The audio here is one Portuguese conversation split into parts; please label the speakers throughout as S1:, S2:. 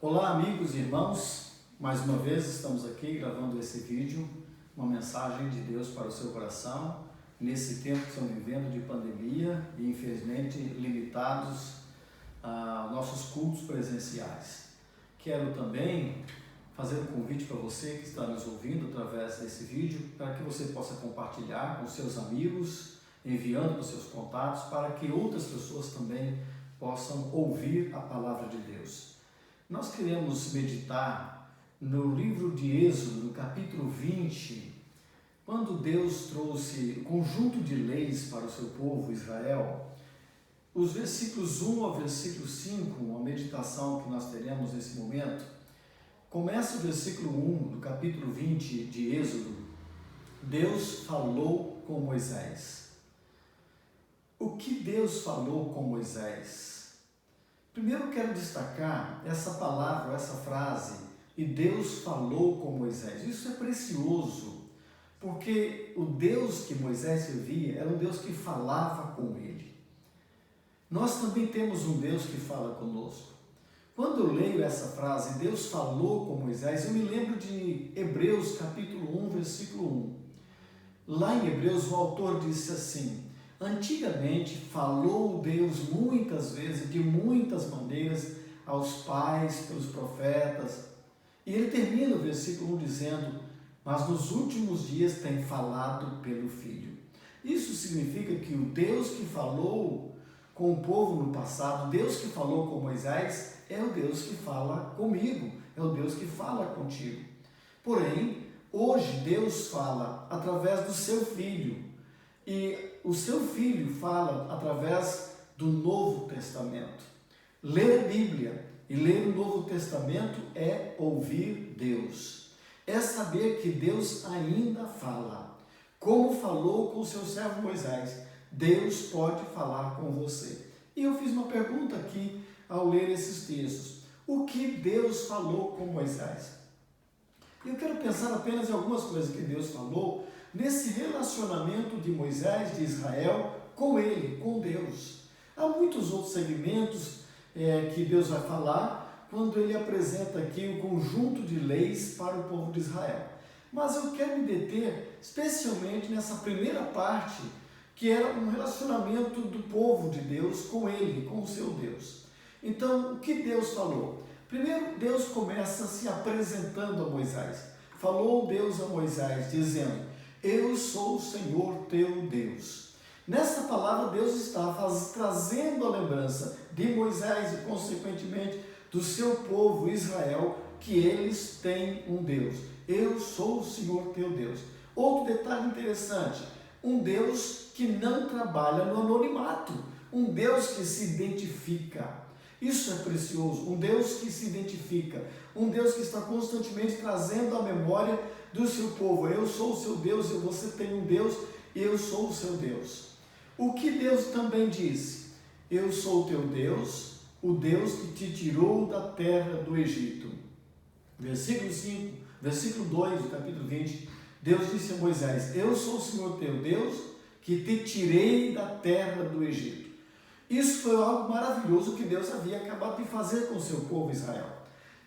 S1: Olá amigos e irmãos, mais uma vez estamos aqui gravando esse vídeo, uma mensagem de Deus para o seu coração, nesse tempo que estamos vivendo de pandemia e infelizmente limitados a nossos cultos presenciais. Quero também fazer um convite para você que está nos ouvindo através desse vídeo, para que você possa compartilhar com seus amigos, enviando para os seus contatos, para que outras pessoas também possam ouvir a palavra de Deus. Nós queremos meditar no livro de Êxodo, no capítulo 20, quando Deus trouxe um conjunto de leis para o seu povo Israel. Os versículos 1 ao versículo 5, uma meditação que nós teremos nesse momento, começa o versículo 1 do capítulo 20 de Êxodo. Deus falou com Moisés. O que Deus falou com Moisés? Primeiro eu quero destacar essa palavra, essa frase, e Deus falou com Moisés. Isso é precioso, porque o Deus que Moisés servia era um Deus que falava com ele. Nós também temos um Deus que fala conosco. Quando eu leio essa frase, Deus falou com Moisés, eu me lembro de Hebreus capítulo 1, versículo 1. Lá em Hebreus o autor disse assim: antigamente falou Deus muitas vezes, de muitas maneiras, aos pais, pelos profetas. E ele termina o versículo 1 dizendo: mas nos últimos dias tem falado pelo Filho. Isso significa que o Deus que falou com o povo no passado, Deus que falou com Moisés, é o Deus que fala comigo, é o Deus que fala contigo. Porém, hoje Deus fala através do seu Filho. E o seu Filho fala através do Novo Testamento. Ler a Bíblia e ler o Novo Testamento é ouvir Deus. É saber que Deus ainda fala. Como falou com o seu servo Moisés, Deus pode falar com você. E eu fiz uma pergunta aqui ao ler esses textos. O que Deus falou com Moisés? Eu quero pensar apenas em algumas coisas que Deus falou nesse relacionamento de Moisés, de Israel, com ele, com Deus. Há muitos outros segmentos que Deus vai falar quando ele apresenta aqui o conjunto de leis para o povo de Israel. Mas eu quero me deter especialmente nessa primeira parte, que era um relacionamento do povo de Deus com ele, com o seu Deus. Então, o que Deus falou? Primeiro, Deus começa se apresentando a Moisés. Falou Deus a Moisés, dizendo: eu sou o Senhor teu Deus. Nessa palavra, Deus está trazendo a lembrança de Moisés e, consequentemente, do seu povo Israel, que eles têm um Deus. Eu sou o Senhor teu Deus. Outro detalhe interessante, um Deus que não trabalha no anonimato, um Deus que se identifica. Isso é precioso, um Deus que se identifica, um Deus que está constantemente trazendo à memória do seu povo: eu sou o seu Deus, e você tem um Deus, e eu sou o seu Deus. O que Deus também disse? Eu sou o teu Deus, o Deus que te tirou da terra do Egito. Versículo 5, versículo 2 do capítulo 20, Deus disse a Moisés: eu sou o Senhor teu Deus, que te tirei da terra do Egito. Isso foi algo maravilhoso que Deus havia acabado de fazer com o seu povo Israel.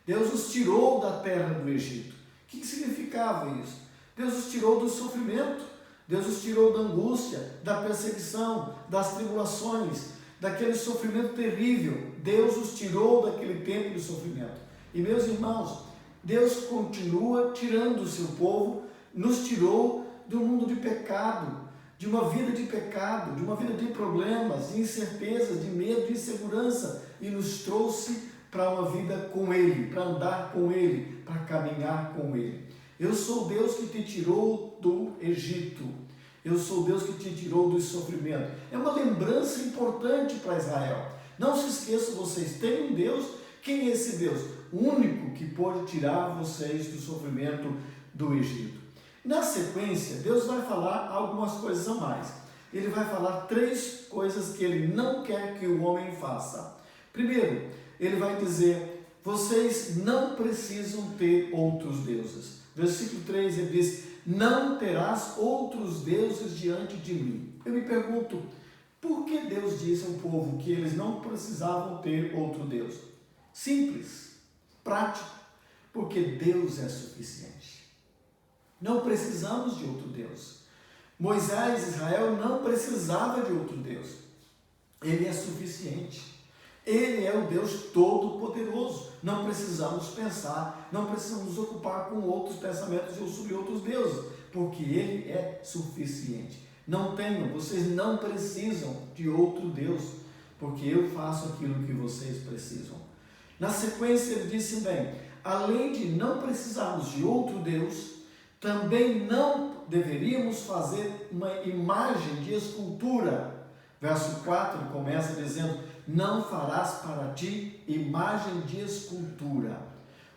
S1: Deus os tirou da terra do Egito. O que significava isso? Deus os tirou do sofrimento, Deus os tirou da angústia, da perseguição, das tribulações, daquele sofrimento terrível. Deus os tirou daquele tempo de sofrimento. E meus irmãos, Deus continua tirando o seu povo, nos tirou do mundo de pecado, de uma vida de pecado, de uma vida de problemas, de incertezas, de medo, de insegurança, e nos trouxe para uma vida com Ele, para andar com Ele, para caminhar com Ele. Eu sou Deus que te tirou do Egito. Eu sou Deus que te tirou do sofrimento. É uma lembrança importante para Israel. Não se esqueçam, vocês têm um Deus. Quem é esse Deus? O único que pode tirar vocês do sofrimento do Egito. Na sequência, Deus vai falar algumas coisas a mais. Ele vai falar 3 coisas que Ele não quer que o homem faça. Primeiro, Ele vai dizer: vocês não precisam ter outros deuses. Versículo 3, Ele diz: não terás outros deuses diante de mim. Eu me pergunto, por que Deus disse ao povo que eles não precisavam ter outro Deus? Simples. prático, porque Deus é suficiente. Não precisamos de outro Deus. Moisés, Israel, não precisava de outro Deus. Ele é suficiente. Ele é o Deus Todo-Poderoso. Não precisamos pensar, não precisamos nos ocupar com outros pensamentos ou sobre outros deuses, porque Ele é suficiente. Não tenham, vocês não precisam de outro Deus, porque eu faço aquilo que vocês precisam. Na sequência ele disse bem, além de não precisarmos de outro Deus, também não deveríamos fazer uma imagem de escultura. Verso 4 começa dizendo, não farás para ti imagem de escultura.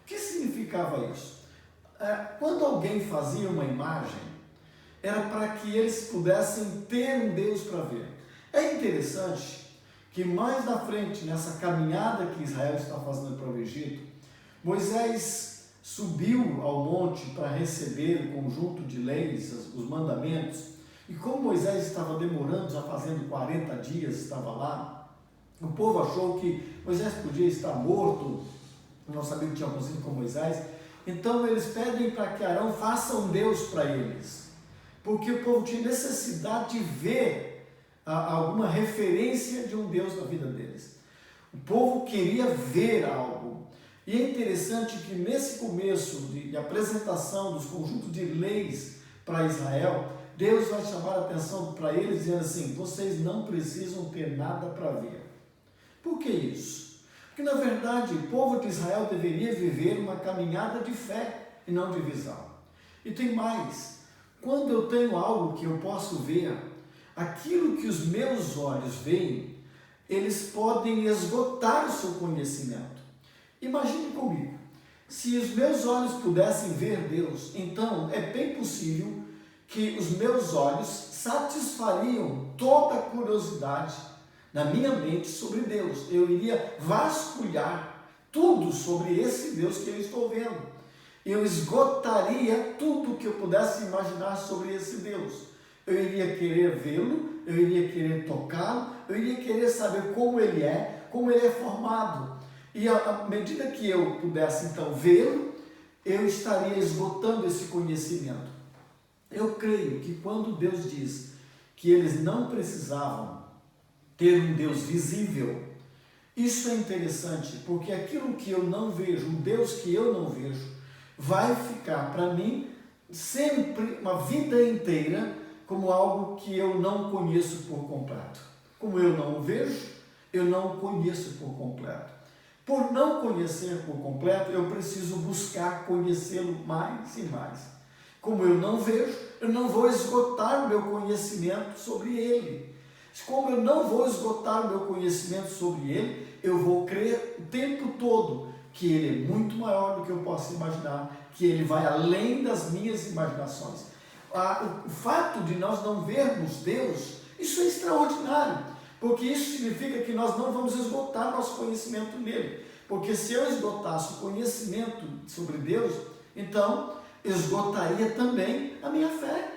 S1: O que significava isso? Quando alguém fazia uma imagem, era para que eles pudessem ter um Deus para ver. É interessante que mais na frente, nessa caminhada que Israel está fazendo para o Egito, Moisés subiu ao monte para receber o conjunto de leis, os mandamentos, e como Moisés estava demorando, já fazendo 40 dias, estava lá, o povo achou que Moisés podia estar morto, não sabia que tinha acontecido com Moisés, então eles pedem para que Arão faça um Deus para eles, porque o povo tinha necessidade de ver alguma referência de um Deus na vida deles. O povo queria ver algo. E é interessante que nesse começo de apresentação dos conjuntos de leis para Israel, Deus vai chamar a atenção para eles dizendo assim, vocês não precisam ter nada para ver. Por que isso? Porque na verdade o povo de Israel deveria viver uma caminhada de fé e não de visão. E tem mais, quando eu tenho algo que eu posso ver, aquilo que os meus olhos veem, eles podem esgotar o seu conhecimento. Imagine comigo, se os meus olhos pudessem ver Deus, então é bem possível que os meus olhos satisfariam toda a curiosidade na minha mente sobre Deus. Eu iria vasculhar tudo sobre esse Deus que eu estou vendo. Eu esgotaria tudo que eu pudesse imaginar sobre esse Deus. Eu iria querer vê-lo, eu iria querer tocá-lo, eu iria querer saber como ele é formado. E à medida que eu pudesse então vê-lo, eu estaria esgotando esse conhecimento. Eu creio que quando Deus diz que eles não precisavam ter um Deus visível, isso é interessante, porque aquilo que eu não vejo, um Deus que eu não vejo, vai ficar para mim sempre, uma vida inteira, como algo que eu não conheço por completo. Como eu não o vejo, eu não o conheço por completo. Por não conhecer por completo, eu preciso buscar conhecê-lo mais e mais. Como eu não vejo, eu não vou esgotar o meu conhecimento sobre ele. Como eu não vou esgotar o meu conhecimento sobre ele, eu vou crer o tempo todo que ele é muito maior do que eu posso imaginar, que ele vai além das minhas imaginações. O fato de nós não vermos Deus, isso é extraordinário, porque isso significa que nós não vamos esgotar nosso conhecimento nele, porque se eu esgotasse o conhecimento sobre Deus, então esgotaria também a minha fé,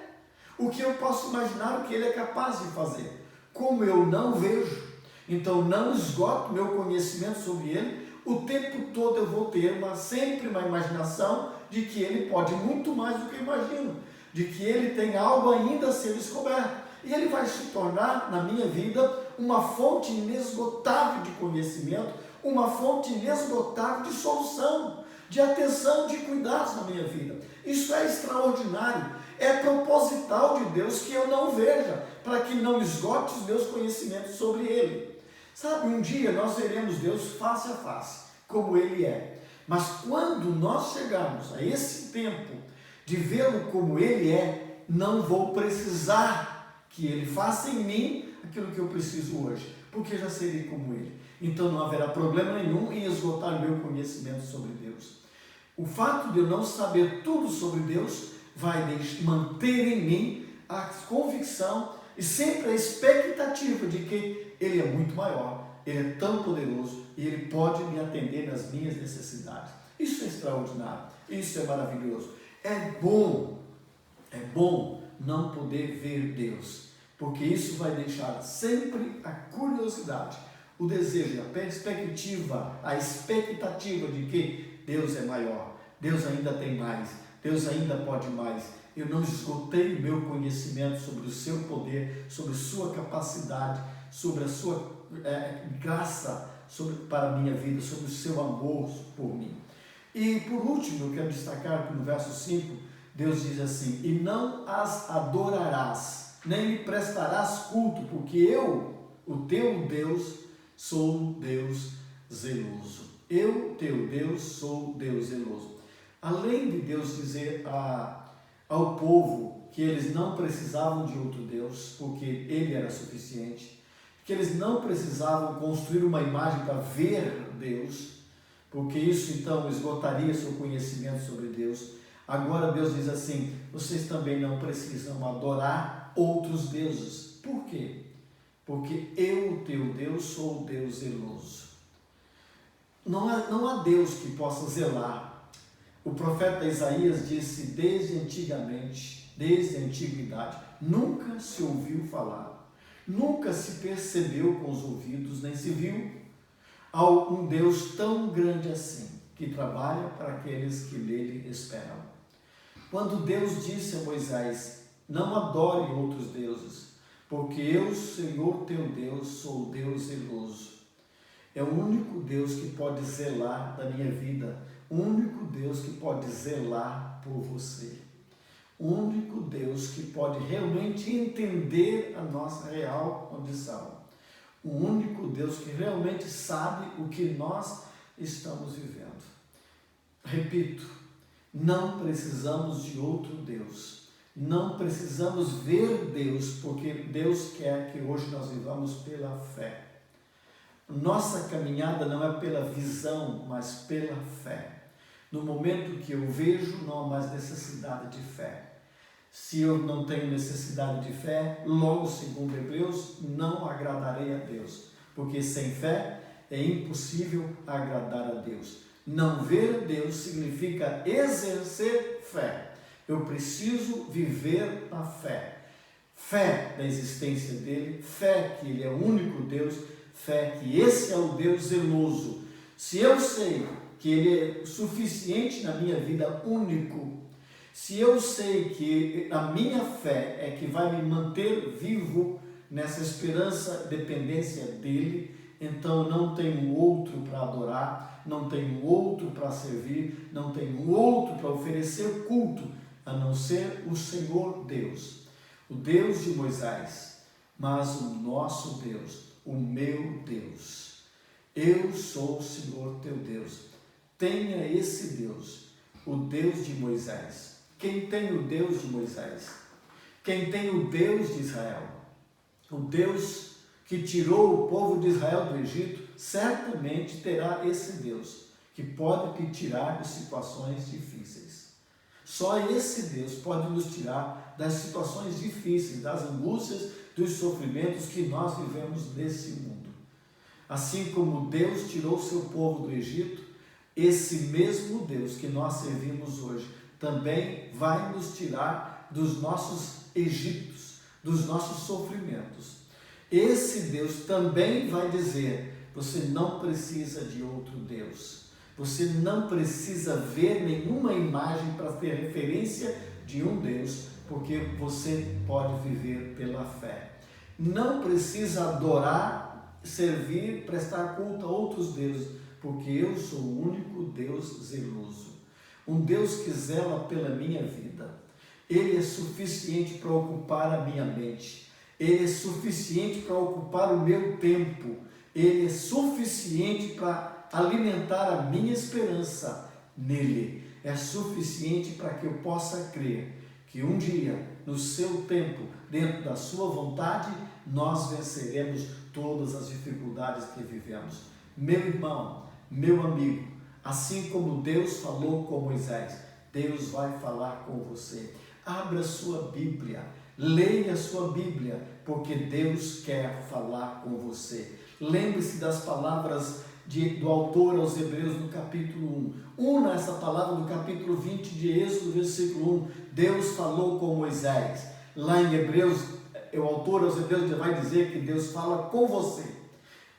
S1: o que eu posso imaginar, o que ele é capaz de fazer. Como eu não vejo, então não esgoto meu conhecimento sobre ele, o tempo todo eu vou ter sempre uma imaginação de que ele pode muito mais do que eu imagino, de que ele tem algo ainda a ser descoberto. E ele vai se tornar, na minha vida, uma fonte inesgotável de conhecimento, uma fonte inesgotável de solução, de atenção, de cuidados na minha vida. Isso é extraordinário. É proposital de Deus que eu não veja, para que não esgote os meus conhecimentos sobre ele. Sabe, um dia nós veremos Deus face a face, como ele é. Mas quando nós chegarmos a esse tempo de vê-lo como ele é, não vou precisar que ele faça em mim aquilo que eu preciso hoje, porque já serei como ele. Então não haverá problema nenhum em esgotar o meu conhecimento sobre Deus. O fato de eu não saber tudo sobre Deus vai manter em mim a convicção e sempre a expectativa de que ele é muito maior, ele é tão poderoso e ele pode me atender nas minhas necessidades. Isso é extraordinário, isso é maravilhoso. É bom não poder ver Deus, porque isso vai deixar sempre a curiosidade, o desejo, a perspectiva, a expectativa de que Deus é maior, Deus ainda tem mais, Deus ainda pode mais. Eu não esgotei o meu conhecimento sobre o seu poder, sobre sua capacidade, sobre a sua graça para a minha vida, sobre o seu amor por mim. E por último, eu quero destacar que no verso 5, Deus diz assim: e não as adorarás, nem lhe prestarás culto, porque eu, o teu Deus, sou um Deus zeloso. Eu, teu Deus, sou Deus zeloso. Além de Deus dizer ao povo que eles não precisavam de outro Deus, porque Ele era suficiente, que eles não precisavam construir uma imagem para ver Deus, porque isso então esgotaria seu conhecimento sobre Deus. Agora Deus diz assim: vocês também não precisam adorar outros deuses. Por quê? Porque eu, teu Deus, sou o Deus zeloso. Não há Deus que possa zelar. O profeta Isaías disse: desde antigamente, desde a antiguidade, nunca se ouviu falar, nunca se percebeu com os ouvidos, nem se viu um Deus tão grande assim, que trabalha para aqueles que nele esperam. Quando Deus disse a Moisés: não adore outros deuses, porque eu, Senhor teu Deus, sou Deus zeloso. É o único Deus que pode zelar da minha vida, o único Deus que pode zelar por você, o único Deus que pode realmente entender a nossa real condição, o único Deus que realmente sabe o que nós estamos vivendo. Repito, não precisamos de outro Deus, não precisamos ver Deus, porque Deus quer que hoje nós vivamos pela fé. Nossa caminhada não é pela visão, mas pela fé. No momento que eu vejo, não há mais necessidade de fé. Se eu não tenho necessidade de fé, logo, segundo Hebreus, não agradarei a Deus, porque sem fé é impossível agradar a Deus. Não ver a Deus significa exercer fé. Eu preciso viver na fé. Fé da existência dele, fé que ele é o único Deus, fé que esse é o Deus zeloso. Se eu sei que ele é suficiente na minha vida, único, se eu sei que a minha fé é que vai me manter vivo nessa esperança, dependência dele, então não tenho outro para adorar, não tenho outro para servir, não tenho outro para oferecer culto, a não ser o Senhor Deus, o Deus de Moisés, mas o nosso Deus, o meu Deus. Eu sou o Senhor teu Deus. Tenha esse Deus, o Deus de Moisés. Quem tem o Deus de Moisés? Quem tem o Deus de Israel? O Deus que tirou o povo de Israel do Egito, certamente terá esse Deus, que pode te tirar de situações difíceis. Só esse Deus pode nos tirar das situações difíceis, das angústias, dos sofrimentos que nós vivemos nesse mundo. Assim como Deus tirou o seu povo do Egito, esse mesmo Deus que nós servimos hoje também vai nos tirar dos nossos Egíptos, dos nossos sofrimentos. Esse Deus também vai dizer: você não precisa de outro Deus, você não precisa ver nenhuma imagem para ter referência de um Deus, porque você pode viver pela fé. Não precisa adorar, servir, prestar culto a outros deuses, porque eu sou o único Deus zeloso. Um Deus que zela pela minha vida. Ele é suficiente para ocupar a minha mente. Ele é suficiente para ocupar o meu tempo. Ele é suficiente para alimentar a minha esperança nele. É suficiente para que eu possa crer que um dia, no seu tempo, dentro da sua vontade, nós venceremos todas as dificuldades que vivemos. Meu irmão, meu amigo, assim como Deus falou com Moisés, Deus vai falar com você. Abra sua Bíblia, leia a sua Bíblia, porque Deus quer falar com você. Lembre-se das palavras do autor aos Hebreus no capítulo 1. Una essa palavra do capítulo 20 de Êxodo, versículo 1. Deus falou com Moisés. Lá em Hebreus, o autor aos Hebreus vai dizer que Deus fala com você.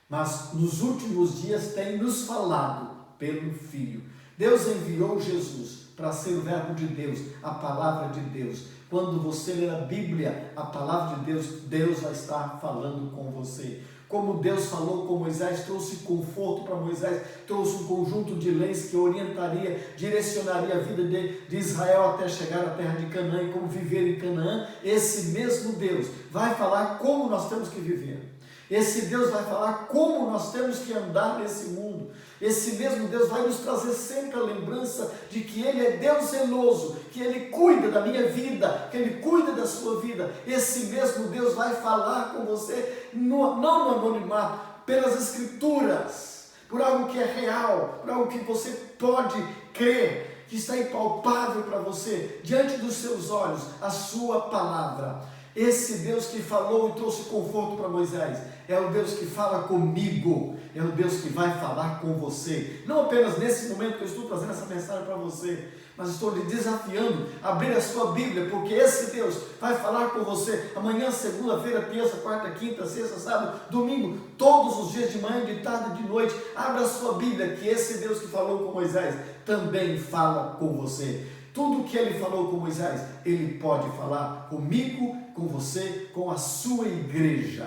S1: Mas nos últimos dias tem nos falado pelo Filho. Deus enviou Jesus para ser o verbo de Deus, a palavra de Deus. Quando você ler a Bíblia, a palavra de Deus, Deus vai estar falando com você. Como Deus falou com Moisés, trouxe conforto para Moisés, trouxe um conjunto de leis que orientaria, direcionaria a vida de Israel até chegar à terra de Canaã e como viver em Canaã. Esse mesmo Deus vai falar como nós temos que viver. Esse Deus vai falar como nós temos que andar nesse mundo. Esse mesmo Deus vai nos trazer sempre a lembrança de que Ele é Deus zeloso, que Ele cuida da minha vida, que Ele cuida da sua vida. Esse mesmo Deus vai falar com você, não no anonimato, pelas Escrituras, por algo que é real, por algo que você pode crer, que está impalpável para você, diante dos seus olhos, a sua palavra. Esse Deus que falou e trouxe conforto para Moisés, é o Deus que fala comigo, é o Deus que vai falar com você. Não apenas nesse momento que eu estou trazendo essa mensagem para você, mas estou lhe desafiando a abrir a sua Bíblia, porque esse Deus vai falar com você amanhã, segunda-feira, terça, quarta, quinta, sexta, sábado, domingo, todos os dias, de manhã, de tarde, de noite. Abra a sua Bíblia, que esse Deus que falou com Moisés também fala com você. Tudo que Ele falou com Moisés, Ele pode falar comigo, com você, com a sua igreja.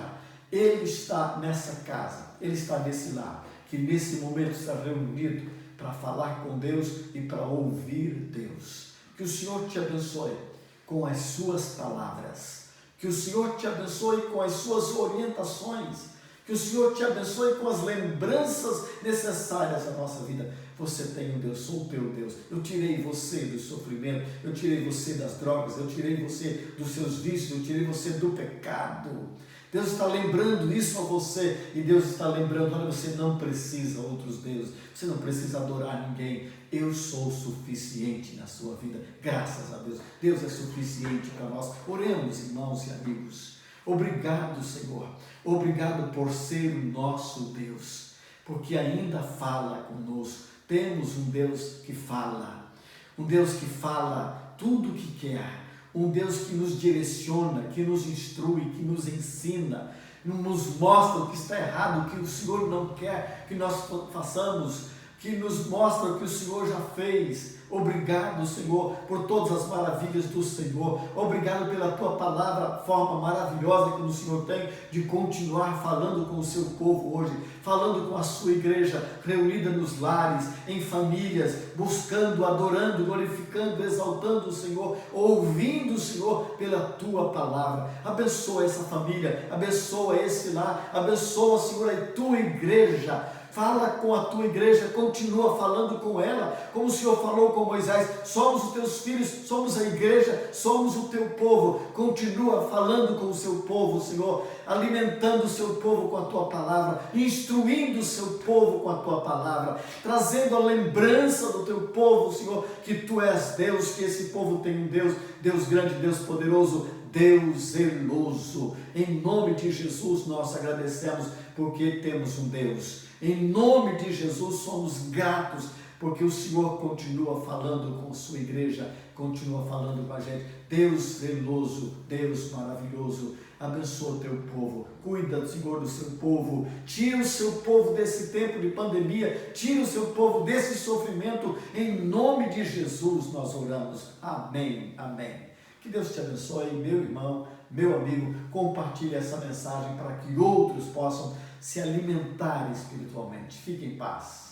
S1: Ele está nessa casa, Ele está nesse lar, que nesse momento está reunido para falar com Deus e para ouvir Deus. Que o Senhor te abençoe com as suas palavras, que o Senhor te abençoe com as suas orientações, que o Senhor te abençoe com as lembranças necessárias à nossa vida. Você tem um Deus, sou o teu Deus. Eu tirei você do sofrimento, eu tirei você das drogas, eu tirei você dos seus vícios, eu tirei você do pecado. Deus está lembrando isso a você, e Deus está lembrando, olha, você não precisa outros deuses, você não precisa adorar ninguém. Eu sou suficiente na sua vida, graças a Deus. Deus é suficiente para nós. Oremos, irmãos e amigos. Obrigado, Senhor. Obrigado por ser o nosso Deus, porque ainda fala conosco. Temos um Deus que fala tudo o que quer, um Deus que nos direciona, que nos instrui, que nos ensina, nos mostra o que está errado, o que o Senhor não quer que nós façamos, que nos mostra o que o Senhor já fez. Obrigado, Senhor, por todas as maravilhas do Senhor. Obrigado pela Tua palavra, forma maravilhosa que o Senhor tem de continuar falando com o Seu povo hoje, falando com a Sua igreja, reunida nos lares, em famílias, buscando, adorando, glorificando, exaltando o Senhor, ouvindo o Senhor pela Tua palavra. Abençoa essa família, abençoa esse lar, abençoa, Senhor, a Tua igreja. Fala com a tua igreja, continua falando com ela, como o Senhor falou com Moisés. Somos os teus filhos, somos a igreja, somos o teu povo. Continua falando com o seu povo, Senhor, alimentando o seu povo com a tua palavra, instruindo o seu povo com a tua palavra, trazendo a lembrança do teu povo, Senhor, que tu és Deus, que esse povo tem um Deus, Deus grande, Deus poderoso, Deus zeloso. Em nome de Jesus nós agradecemos porque temos um Deus. Em nome de Jesus somos gratos porque o Senhor continua falando com a sua igreja, continua falando com a gente. Deus zeloso, Deus maravilhoso, abençoa o teu povo, cuida, Senhor, do seu povo, tira o seu povo desse tempo de pandemia, tira o seu povo desse sofrimento. Em nome de Jesus nós oramos. Amém, amém. Que Deus te abençoe, meu irmão, meu amigo. Compartilhe essa mensagem para que outros possam se alimentar espiritualmente. Fique em paz.